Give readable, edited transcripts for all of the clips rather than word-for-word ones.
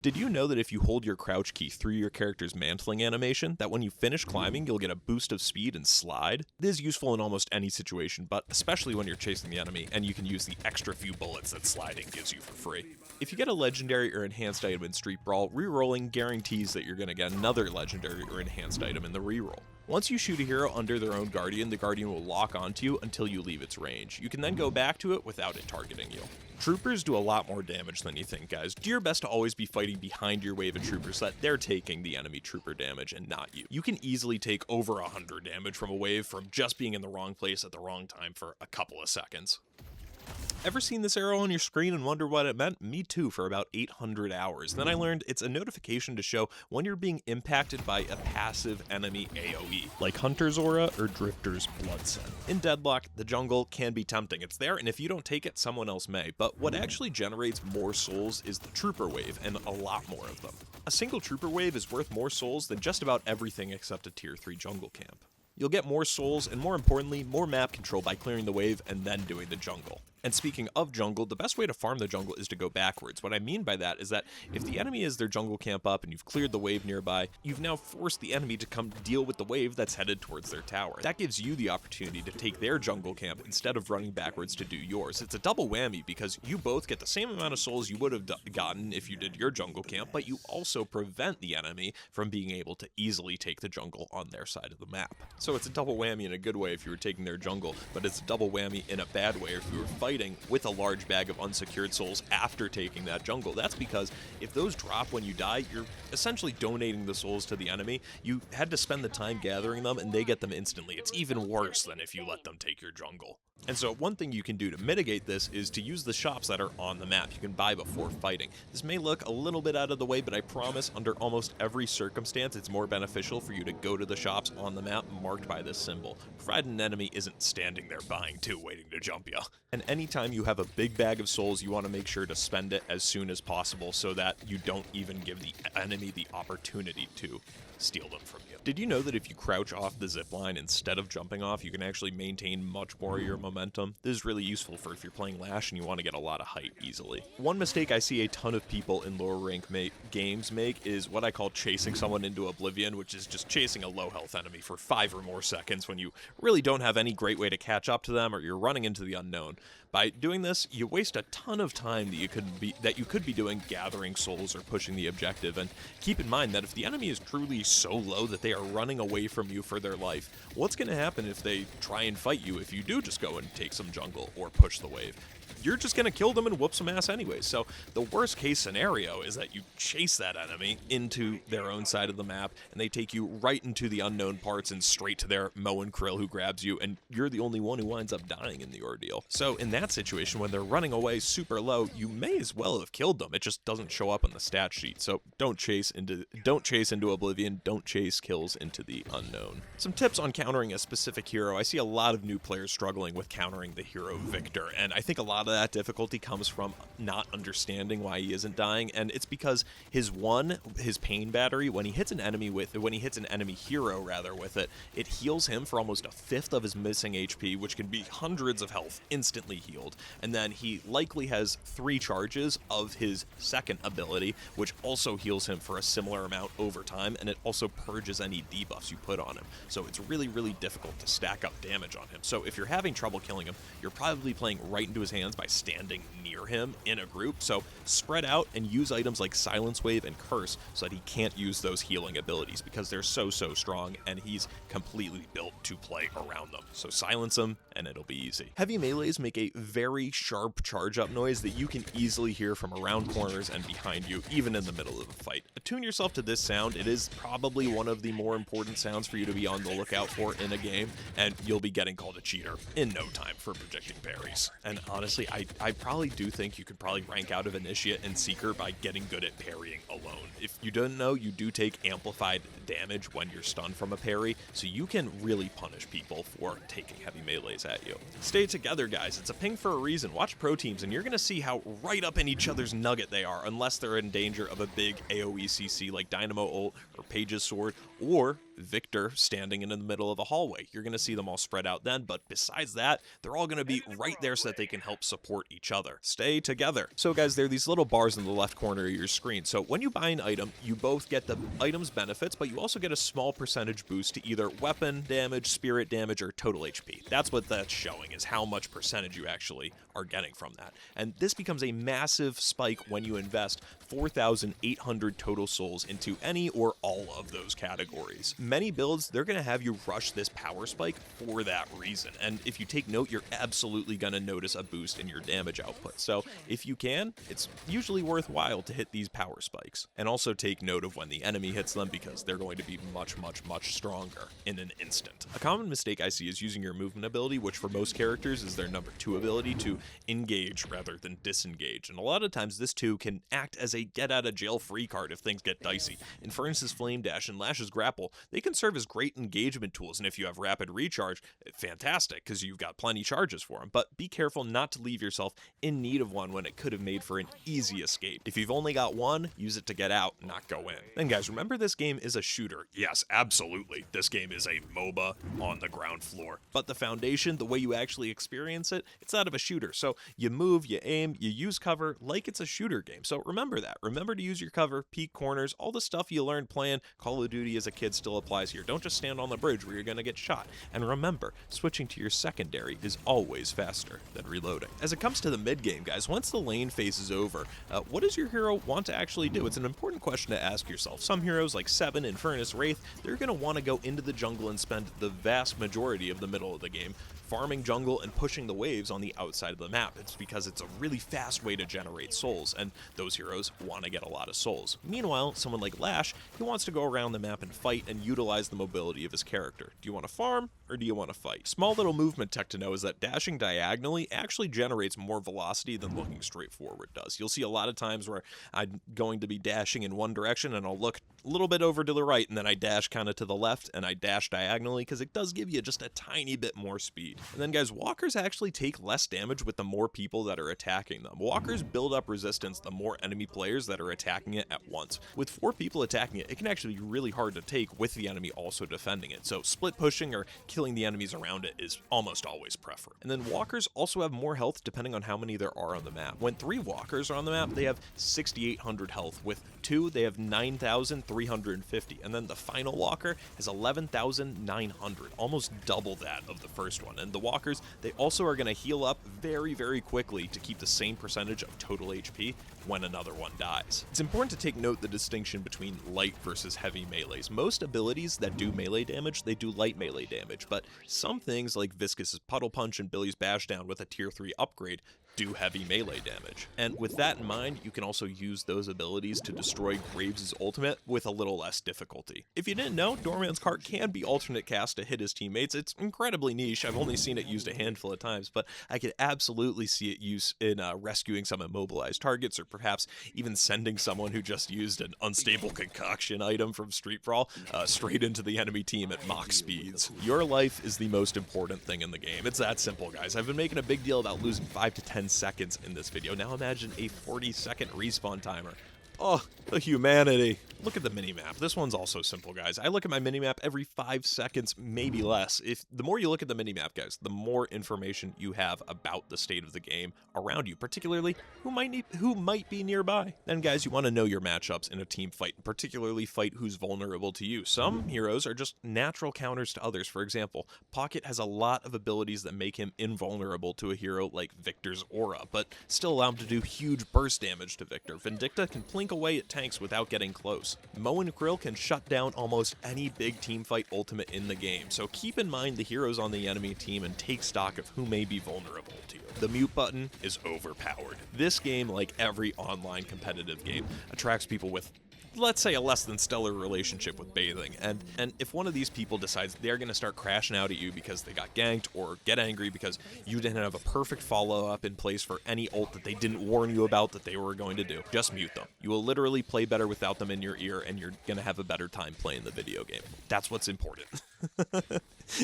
Did you know that if you hold your crouch key through your character's mantling animation, that when you finish climbing, you'll get a boost of speed and slide? It is useful in almost any situation, but especially when you're chasing the enemy, and you can use the extra few bullets that sliding gives you for free. If you get a legendary or enhanced item in Street Brawl, rerolling guarantees that you're going to get another legendary or enhanced item in the reroll. Once you shoot a hero under their own Guardian, the Guardian will lock onto you until you leave its range. You can then go back to it without it targeting you. Troopers do a lot more damage than you think, guys. Do your best to always be fighting behind your wave of troopers so that they're taking the enemy trooper damage and not you. You can easily take over 100 damage from a wave from just being in the wrong place at the wrong time for a couple of seconds. Ever seen this arrow on your screen and wonder what it meant? Me too, for about 800 hours. Then I learned it's a notification to show when you're being impacted by a passive enemy AoE, like Hunter's Aura or Drifter's Blood Scent. In Deadlock, the jungle can be tempting. It's there, and if you don't take it, someone else may. But what actually generates more souls is the Trooper Wave, and a lot more of them. A single Trooper Wave is worth more souls than just about everything except a Tier 3 jungle camp. You'll get more souls, and more importantly, more map control by clearing the wave and then doing the jungle. And speaking of jungle, the best way to farm the jungle is to go backwards. What I mean by that is that if the enemy is their jungle camp up and you've cleared the wave nearby, you've now forced the enemy to come deal with the wave that's headed towards their tower. That gives you the opportunity to take their jungle camp instead of running backwards to do yours. It's a double whammy because you both get the same amount of souls you would have gotten if you did your jungle camp, but you also prevent the enemy from being able to easily take the jungle on their side of the map. So it's a double whammy in a good way if you were taking their jungle, but it's a double whammy in a bad way if you were fighting with a large bag of unsecured souls after taking that jungle. That's because if those drop when you die, you're essentially donating the souls to the enemy. You had to spend the time gathering them and they get them instantly. It's even worse than if you let them take your jungle. And so one thing you can do to mitigate this is to use the shops that are on the map. You can buy before fighting. This may look a little bit out of the way, but I promise under almost every circumstance, it's more beneficial for you to go to the shops on the map marked by this symbol, provided an enemy isn't standing there buying too, waiting to jump you. And anytime you have a big bag of souls, you want to make sure to spend it as soon as possible so that you don't even give the enemy the opportunity to steal them from you. Did you know that if you crouch off the zipline instead of jumping off, you can actually maintain much more of your momentum? This is really useful for if you're playing Lash and you want to get a lot of height easily. One mistake I see a ton of people in lower rank games make is what I call chasing someone into oblivion, which is just chasing a low health enemy for 5 or more seconds when you really don't have any great way to catch up to them or you're running into the unknown. By doing this, you waste a ton of time that you could be doing gathering souls or pushing the objective. And keep in mind that if the enemy is truly so low that they are running away from you for their life, what's going to happen if they try and fight you if you do just go and take some jungle or push the wave? You're just going to kill them and whoop some ass anyway. So the worst case scenario is that you chase that enemy into their own side of the map and they take you right into the unknown parts and straight to their Moe and Krill who grabs you, and you're the only one who winds up dying in the ordeal. So in that situation, when they're running away super low, you may as well have killed them. It just doesn't show up on the stat sheet. So don't chase into oblivion, don't chase kills into the unknown. Some tips on countering a specific hero. I see a lot of new players struggling with countering the hero Victor, and I think a lot of that difficulty comes from not understanding why he isn't dying, and it's because his pain battery, when he hits an enemy hero with it, it heals him for almost a fifth of his missing HP, which can be hundreds of health instantly healed. And then he likely has 3 charges of his second ability, which also heals him for a similar amount over time, and it also purges any debuffs you put on him. So it's really, really difficult to stack up damage on him. So if you're having trouble killing him, you're probably playing right into his hands by standing near him in a group. So spread out and use items like Silence Wave and Curse so that he can't use those healing abilities because they're so strong and he's completely built to play around them. So silence him and it'll be easy. Heavy melees make a very sharp charge up noise that you can easily hear from around corners and behind you, even in the middle of a fight. Attune yourself to this sound. It is probably one of the more important sounds for you to be on the lookout for in a game, and you'll be getting called a cheater in no time for projecting parries. And honestly, I probably do think you could probably rank out of Initiate and Seeker by getting good at parrying alone. If you didn't know, you do take amplified damage when you're stunned from a parry, so you can really punish people for taking heavy melees at you. Stay together, guys. It's a ping for a reason. Watch pro teams, and you're going to see how right up in each other's nugget they are, unless they're in danger of a big AoE CC like Dynamo Ult or Page's Sword, or Victor standing in the middle of a hallway. You're going to see them all spread out then, but besides that, they're all going to be right there so that they can help support each other. Stay together. So guys, there are these little bars in the left corner of your screen. So when you buy an item, you both get the item's benefits, but you also get a small percentage boost to either weapon damage, spirit damage, or total HP. That's what that's showing, is how much percentage you actually are getting from that. And this becomes a massive spike when you invest 4,800 total souls into any or all of those categories. Many builds, they're going to have you rush this power spike for that reason. And if you take note, you're absolutely going to notice a boost in your damage output. So if you can, it's usually worthwhile to hit these power spikes. And also take note of when the enemy hits them, because they're going to be much, much, much stronger in an instant. A common mistake I see is using your movement ability, which for most characters is their number 2 ability, to engage rather than disengage. And a lot of times this too can act as a get out of jail free card if things get dicey. In Furnace's Flame Dash and Lash's Grapple, they can serve as great engagement tools, and if you have rapid recharge, fantastic, because you've got plenty charges for them. But be careful not to leave yourself in need of one when it could have made for an easy escape. If you've only got one, use it to get out, not go in. Then guys, remember this game is a shooter. Yes, absolutely. This game is a MOBA on the ground floor. But the foundation, the way you actually experience it, it's that of a shooter. So you move, you aim, you use cover like it's a shooter game. So remember that. Remember to use your cover, peek corners, all the stuff you learned playing Call of Duty as a kid still applies here. Don't just stand on the bridge where you're going to get shot. And remember, switching to your secondary is always faster than reloading. As it comes to the mid game, guys, once the lane phase is over, what does your hero want to actually do? It's an important question to ask yourself. Some heroes like Seven and Furnace Wraith, they're going to want to go into the jungle and spend the vast majority of the middle of the game farming jungle and pushing the waves on the outside of the map. It's because it's a really fast way to generate souls, and those heroes want to get a lot of souls. Meanwhile, someone like Lash, he wants to go around the map and fight and utilize the mobility of his character. Do you want to farm, or do you want to fight? Small little movement tech to know is that dashing diagonally actually generates more velocity than looking straight forward does. You'll see a lot of times where I'm going to be dashing in one direction and I'll look a little bit over to the right, and then I dash kind of to the left and I dash diagonally, because it does give you just a tiny bit more speed. And then guys, walkers actually take less damage with the more people that are attacking them. Walkers build up resistance the more enemy players that are attacking it at once. With 4 people attacking it, it can actually be really hard to take with the enemy also defending it. So split pushing or killing the enemies around it is almost always preferred. And then walkers also have more health depending on how many there are on the map. When 3 walkers are on the map, they have 6,800 health. With 2, they have 9,350. And then the final walker has 11,900, almost double that of the first one. And the walkers, they also are going to heal up very, very quickly to keep the same percentage of total HP when another one dies. It's important to take note the distinction between light versus heavy melees. Most abilities that do melee damage, they do light melee damage, but some things like Viscus's Puddle Punch and Billy's Bash Down with a tier 3 upgrade do heavy melee damage. And with that in mind, you can also use those abilities to destroy Graves' ultimate with a little less difficulty. If you didn't know, Doorman's cart can be alternate cast to hit his teammates. It's incredibly niche. I've only seen it used a handful of times, but I could absolutely see it used in rescuing some immobilized targets, or perhaps even sending someone who just used an unstable concoction item from Street Brawl straight into the enemy team at Mach speeds. Your life is the most important thing in the game. It's that simple, guys. I've been making a big deal about losing 5 to 10 seconds in this video. Now imagine a 40-second respawn timer. Oh, the humanity. Look at the minimap. This one's also simple, guys. I look at my minimap every 5 seconds, maybe less. The more you look at the minimap, guys, the more information you have about the state of the game around you, particularly who might be nearby. Then, guys, you want to know your matchups in a team fight, and particularly fight who's vulnerable to you. Some heroes are just natural counters to others. For example, Pocket has a lot of abilities that make him invulnerable to a hero like Victor's Aura, but still allow him to do huge burst damage to Victor. Vindicta can plink away at tanks without getting close. Mo and Krill can shut down almost any big team fight ultimate in the game, so keep in mind the heroes on the enemy team and take stock of who may be vulnerable to you. The mute button is overpowered. This game, like every online competitive game, attracts people with, let's say, a less than stellar relationship with bathing, and if one of these people decides they're going to start crashing out at you because they got ganked, or get angry because you didn't have a perfect follow-up in place for any ult that they didn't warn you about that they were going to do, just mute them. You will literally play better without them in your ear, and you're going to have a better time playing the video game. That's what's important.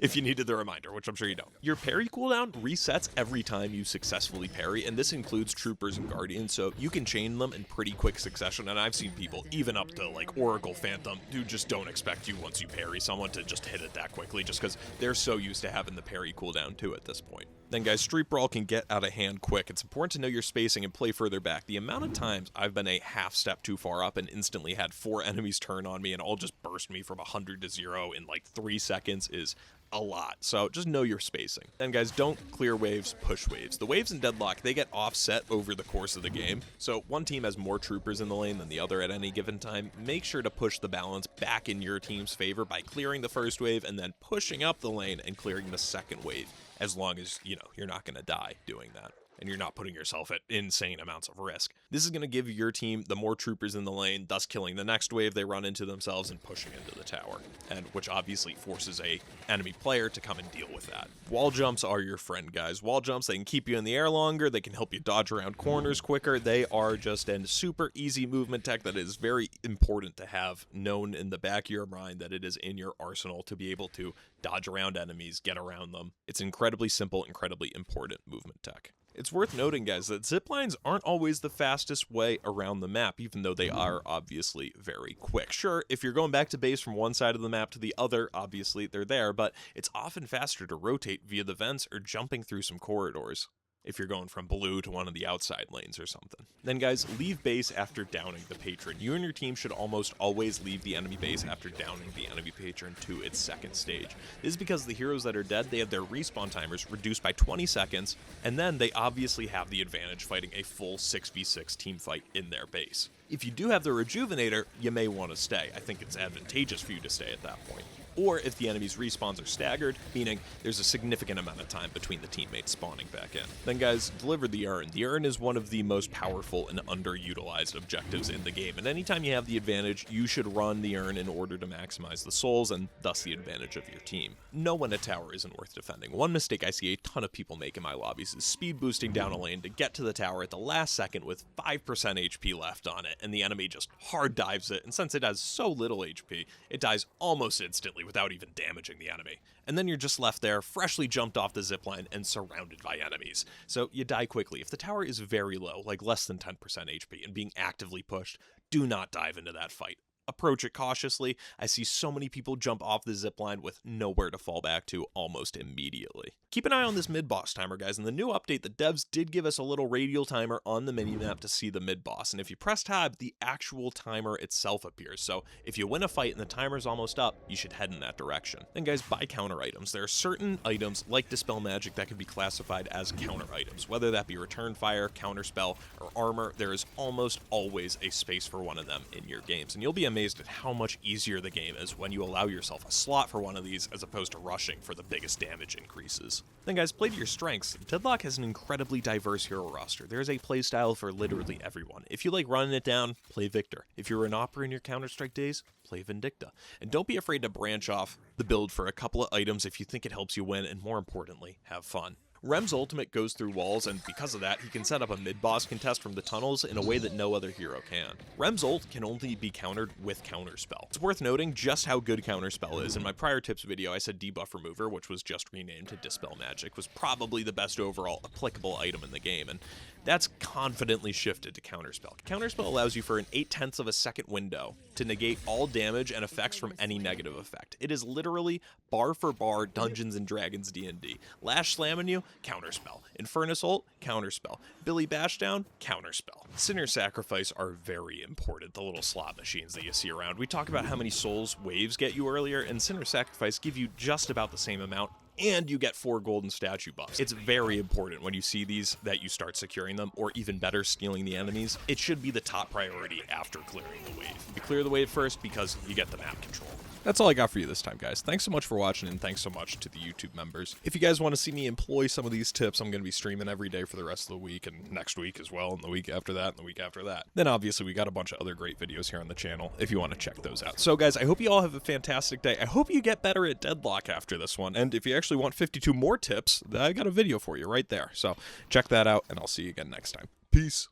if you needed the reminder, which I'm sure you don't. Your parry cooldown resets every time you successfully parry, and this includes troopers and guardians, so you can chain them in pretty quick succession, and I've seen people, even up to like Oracle Phantom, who just don't expect you once you parry someone to just hit it that quickly, just because they're so used to having the parry cooldown too at this point. Then guys, Street Brawl can get out of hand quick. It's important to know your spacing and play further back. The amount of times I've been a half step too far up and instantly had 4 enemies turn on me and all just burst me from 100 to 0 in like 3 seconds is a lot, so just know your spacing. Then guys, don't clear waves, push waves. The waves in Deadlock, they get offset over the course of the game, so one team has more troopers in the lane than the other at any given time. Make sure to push the balance back in your team's favor by clearing the first wave and then pushing up the lane and clearing the second wave, as long as, you know, you're not going to die doing that, and you're not putting yourself at insane amounts of risk. This is going to give your team the more troopers in the lane, thus killing the next wave they run into themselves and pushing into the tower, and which obviously forces a enemy player to come and deal with that. Wall jumps are your friend, guys. Wall jumps, they can keep you in the air longer, they can help you dodge around corners quicker. They are just a super easy movement tech that is very important to have known in the back of your mind, that it is in your arsenal to be able to dodge around enemies, get around them. It's incredibly simple, incredibly important movement tech. It's worth noting, guys, that ziplines aren't always the fastest way around the map, even though they are obviously very quick. Sure, if you're going back to base from one side of the map to the other, obviously they're there, but it's often faster to rotate via the vents or jumping through some corridors, if you're going from blue to one of the outside lanes or something. Then guys, leave base after downing the patron. You and your team should almost always leave the enemy base after downing the enemy patron to its second stage. This is because the heroes that are dead, they have their respawn timers reduced by 20 seconds, and then they obviously have the advantage fighting a full 6v6 team fight in their base. If you do have the rejuvenator, you may want to stay. I think it's advantageous for you to stay at that point. Or if the enemy's respawns are staggered, meaning there's a significant amount of time between the teammates spawning back in. Then guys, deliver the urn. The urn is one of the most powerful and underutilized objectives in the game, and anytime you have the advantage, you should run the urn in order to maximize the souls and thus the advantage of your team. Know when a tower isn't worth defending. One mistake I see a ton of people make in my lobbies is speed boosting down a lane to get to the tower at the last second with 5% HP left on it, and the enemy just hard dives it, and since it has so little HP, it dies almost instantly without even damaging the enemy. And then you're just left there, freshly jumped off the zipline and surrounded by enemies. So you die quickly. If the tower is very low, like less than 10% HP, and being actively pushed, do not dive into that fight. Approach it cautiously. I see so many people jump off the zipline with nowhere to fall back to almost immediately. Keep an eye on this mid-boss timer, guys. In the new update, the devs did give us a little radial timer on the minimap to see the mid-boss, and if you press tab, the actual timer itself appears. So if you win a fight and the timer's almost up, you should head in that direction. Then guys, buy counter items. There are certain items like Dispel Magic that can be classified as counter items, whether that be Return Fire, Counterspell, or Armor. There is almost always a space for one of them in your games, and you'll be amazed at how much easier the game is when you allow yourself a slot for one of these as opposed to rushing for the biggest damage increases. Then guys, play to your strengths. Deadlock has an incredibly diverse hero roster. There is a playstyle for literally everyone. If you like running it down, play Victor. If you're an Opera in your Counter-Strike days, play Vindicta. And don't be afraid to branch off the build for a couple of items if you think it helps you win, and more importantly, have fun. Rem's ultimate goes through walls, and because of that, he can set up a mid-boss contest from the tunnels in a way that no other hero can. Rem's ult can only be countered with Counterspell. It's worth noting just how good Counterspell is. In my prior tips video, I said Debuff Remover, which was just renamed to Dispel Magic, was probably the best overall applicable item in the game, and that's confidently shifted to Counterspell. Counterspell allows you for an 0.8 of a second window to negate all damage and effects from any negative effect. It is literally bar for bar Dungeons & Dragons D&D. Lash slamming you, Counterspell. Infernus ult, Counterspell. Billy Bashdown, Counterspell. Sinner Sacrifice are very important, the little slot machines that you see around. We talked about how many souls waves get you earlier, and Sinner Sacrifice give you just about the same amount, and you get 4 golden statue buffs. It's very important when you see these that you start securing them, or even better, stealing the enemies. It should be the top priority after clearing the wave. You clear the wave first because you get the map control. That's all I got for you this time, guys. Thanks so much for watching, and thanks so much to the YouTube members. If you guys want to see me employ some of these tips, I'm going to be streaming every day for the rest of the week, and next week as well, and the week after that, and the week after that. Then obviously we got a bunch of other great videos here on the channel if you want to check those out. So guys, I hope you all have a fantastic day. I hope you get better at Deadlock after this one, and if you actually want 52 more tips, I got a video for you right there. So check that out, and I'll see you again next time. Peace.